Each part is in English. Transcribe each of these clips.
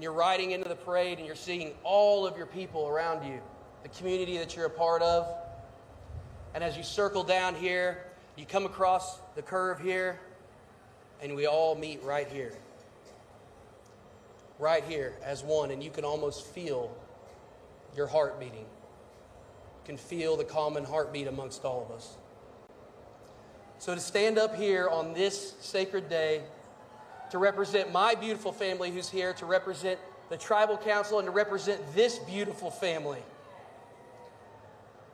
You're riding into the parade and you're seeing all of your people around you, the community that you're a part of. And as you circle down here, you come across the curve here, and we all meet right here as one, and you can almost feel your heart beating. You can feel the common heartbeat amongst all of us. So to stand up here on this sacred day, to represent my beautiful family who's here, to represent the tribal council, and to represent this beautiful family,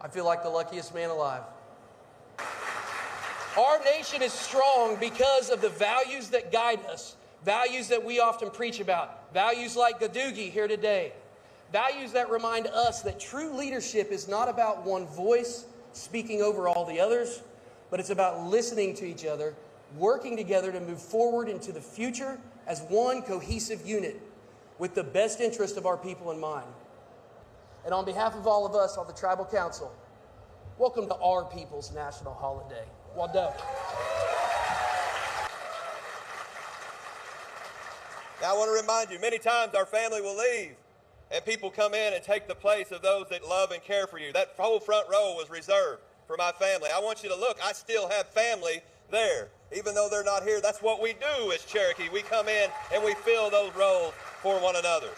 I feel like the luckiest man alive. Our nation is strong because of the values that guide us, values that we often preach about, values like Gadoogie here today, values that remind us that true leadership is not about one voice speaking over all the others, but it's about listening to each other, working together to move forward into the future as one cohesive unit with the best interest of our people in mind. And on behalf of all of us on the Tribal Council, welcome to our people's national holiday. Well done. Now I want to remind you, many times our family will leave and people come in and take the place of those that love and care for you. That whole front row was reserved for my family. I want you to look, I still have family there. Even though they're not here, that's what we do as Cherokee. We come in and we fill those roles for one another.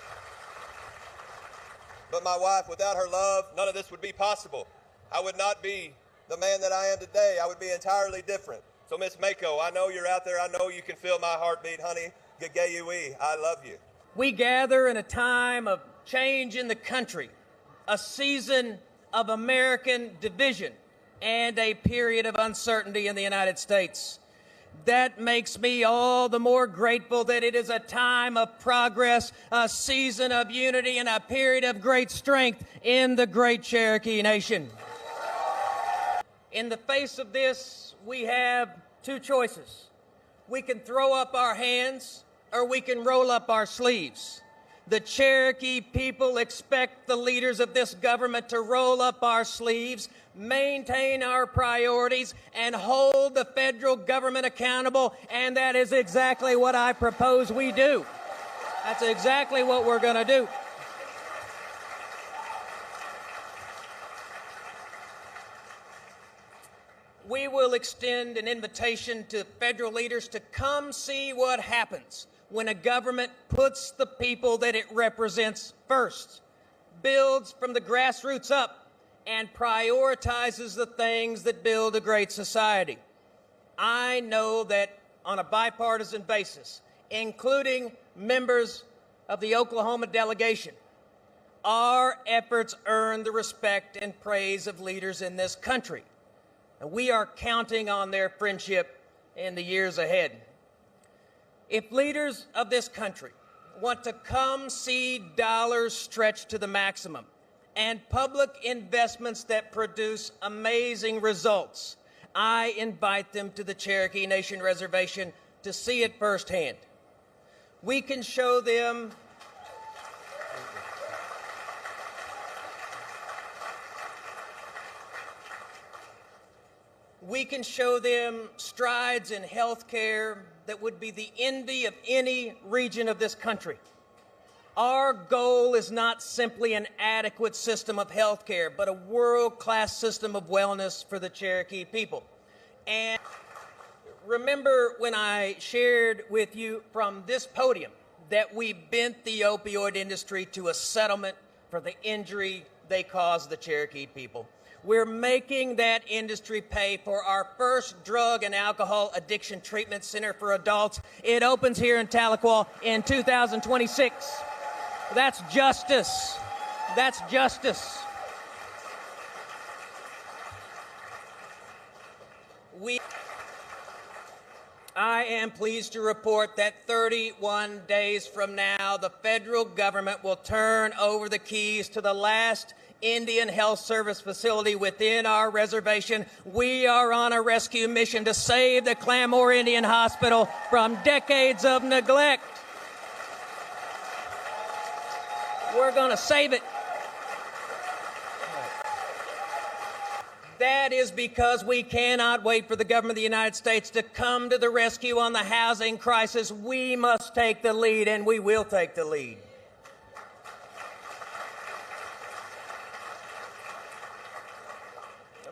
But my wife, without her love, none of this would be possible. I would not be the man that I am today. I would be entirely different. So Miss Mako, I know you're out there. I know you can feel my heartbeat, honey. Gagayui, I love you. We gather in a time of change in the country, a season of American division, and a period of uncertainty in the United States. That makes me all the more grateful that it is a time of progress, a season of unity, and a period of great strength in the great Cherokee Nation. In the face of this, we have two choices. We can throw up our hands, or we can roll up our sleeves. The Cherokee people expect the leaders of this government to roll up our sleeves, maintain our priorities, and hold the federal government accountable, and that is exactly what I propose we do. That's exactly what we're going to do. We will extend an invitation to federal leaders to come see what happens when a government puts the people that it represents first, builds from the grassroots up, and prioritizes the things that build a great society. I know that on a bipartisan basis, including members of the Oklahoma delegation, our efforts earn the respect and praise of leaders in this country. And we are counting on their friendship in the years ahead. If leaders of this country want to come see dollars stretched to the maximum and public investments that produce amazing results, I invite them to the Cherokee Nation Reservation to see it firsthand. We can show them strides in health care that would be the envy of any region of this country. Our goal is not simply an adequate system of health care, but a world-class system of wellness for the Cherokee people. And remember when I shared with you from this podium that we bent the opioid industry to a settlement for the injury they caused the Cherokee people. We're making that industry pay for our first drug and alcohol addiction treatment center for adults. It opens here in Tahlequah in 2026. That's justice. That's justice. I am pleased to report that 31 days from now, the federal government will turn over the keys to the last Indian Health Service facility within our reservation. We are on a rescue mission to save the Claremore Indian Hospital from decades of neglect. We're going to save it. That is because we cannot wait for the government of the United States to come to the rescue on the housing crisis. We must take the lead, and we will take the lead.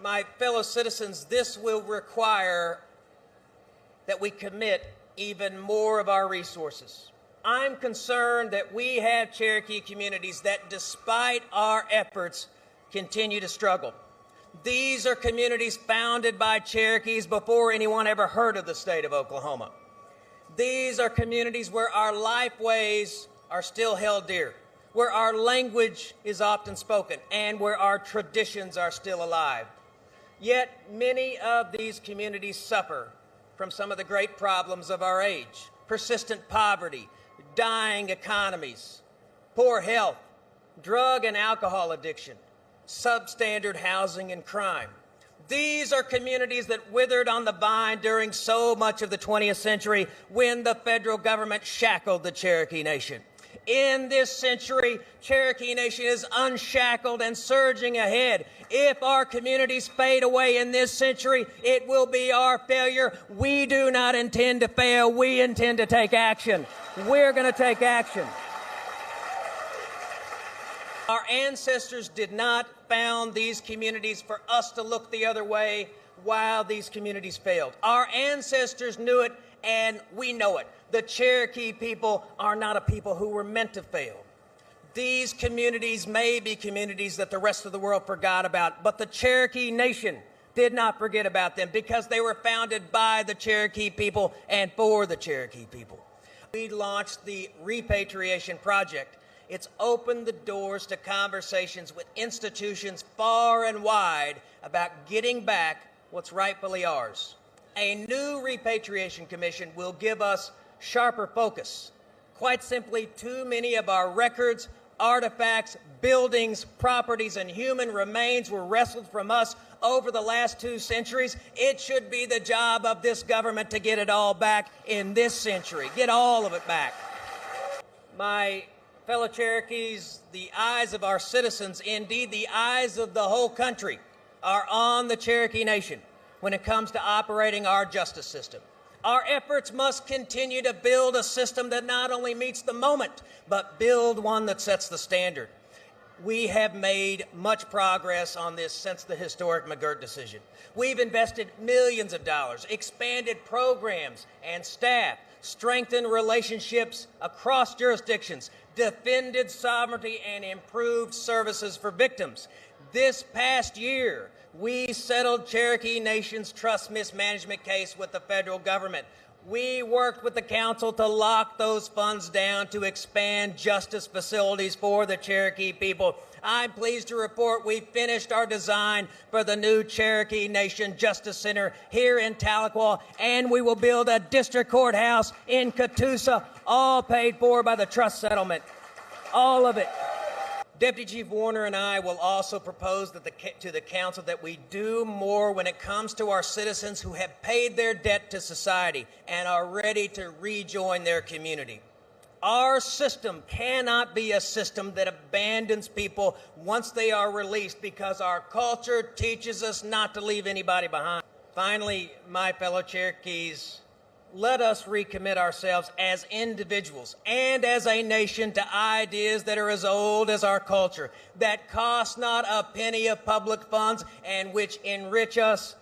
My fellow citizens, this will require that we commit even more of our resources. I'm concerned that we have Cherokee communities that, despite our efforts, continue to struggle. These are communities founded by Cherokees before anyone ever heard of the state of Oklahoma. These are communities where our lifeways are still held dear, where our language is often spoken, and where our traditions are still alive. Yet many of these communities suffer from some of the great problems of our age: persistent poverty, dying economies, poor health, drug and alcohol addiction, substandard housing and crime. These are communities that withered on the vine during so much of the 20th century when the federal government shackled the Cherokee Nation. In this century, Cherokee Nation is unshackled and surging ahead. If our communities fade away in this century, it will be our failure. We do not intend to fail. We intend to take action. We're going to take action. Our ancestors did not found these communities for us to look the other way while these communities failed. Our ancestors knew it, and we know it. The Cherokee people are not a people who were meant to fail. These communities may be communities that the rest of the world forgot about, but the Cherokee Nation did not forget about them because they were founded by the Cherokee people and for the Cherokee people. We launched the Repatriation Project. It's opened the doors to conversations with institutions far and wide about getting back what's rightfully ours. A new repatriation commission will give us sharper focus. Quite simply, too many of our records, artifacts, buildings, properties, and human remains were wrestled from us over the last 2 centuries. It should be the job of this government to get it all back in this century. Get all of it back. My fellow Cherokees, the eyes of our citizens, indeed the eyes of the whole country, are on the Cherokee Nation when it comes to operating our justice system. Our efforts must continue to build a system that not only meets the moment, but build one that sets the standard. We have made much progress on this since the historic McGirt decision. We've invested millions of dollars, expanded programs and staff, strengthened relationships across jurisdictions, defended sovereignty, and improved services for victims. This past year, we settled Cherokee Nation's trust mismanagement case with the federal government. We worked with the council to lock those funds down to expand justice facilities for the Cherokee people. I'm pleased to report we finished our design for the new Cherokee Nation Justice Center here in Tahlequah, and we will build a district courthouse in Catoosa, all paid for by the trust settlement. All of it. Deputy Chief Warner and I will also propose to the council that we do more when it comes to our citizens who have paid their debt to society and are ready to rejoin their community. Our system cannot be a system that abandons people once they are released because our culture teaches us not to leave anybody behind. Finally, my fellow Cherokees, let us recommit ourselves as individuals and as a nation to ideas that are as old as our culture, that cost not a penny of public funds and which enrich us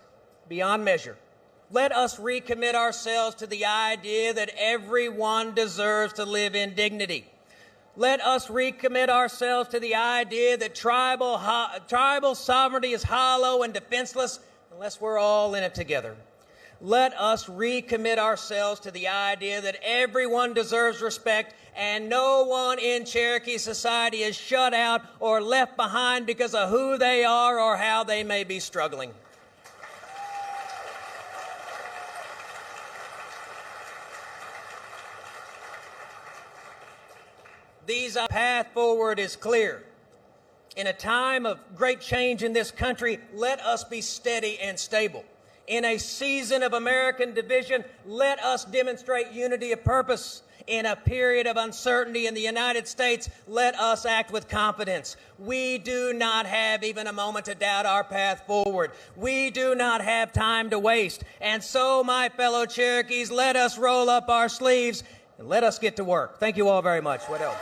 beyond measure. Let us recommit ourselves to the idea that everyone deserves to live in dignity. Let us recommit ourselves to the idea that tribal sovereignty is hollow and defenseless unless we're all in it together. Let us recommit ourselves to the idea that everyone deserves respect and no one in Cherokee society is shut out or left behind because of who they are or how they may be struggling. The path forward is clear. In a time of great change in this country, let us be steady and stable. In a season of American division, let us demonstrate unity of purpose. In a period of uncertainty in the United States, let us act with confidence. We do not have even a moment to doubt our path forward. We do not have time to waste. And so, my fellow Cherokees, let us roll up our sleeves and let us get to work. Thank you all very much. What else?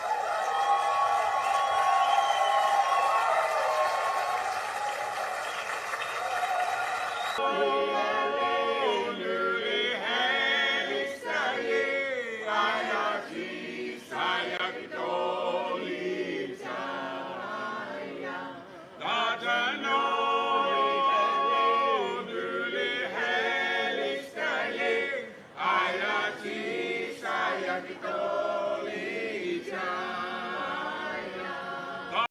We have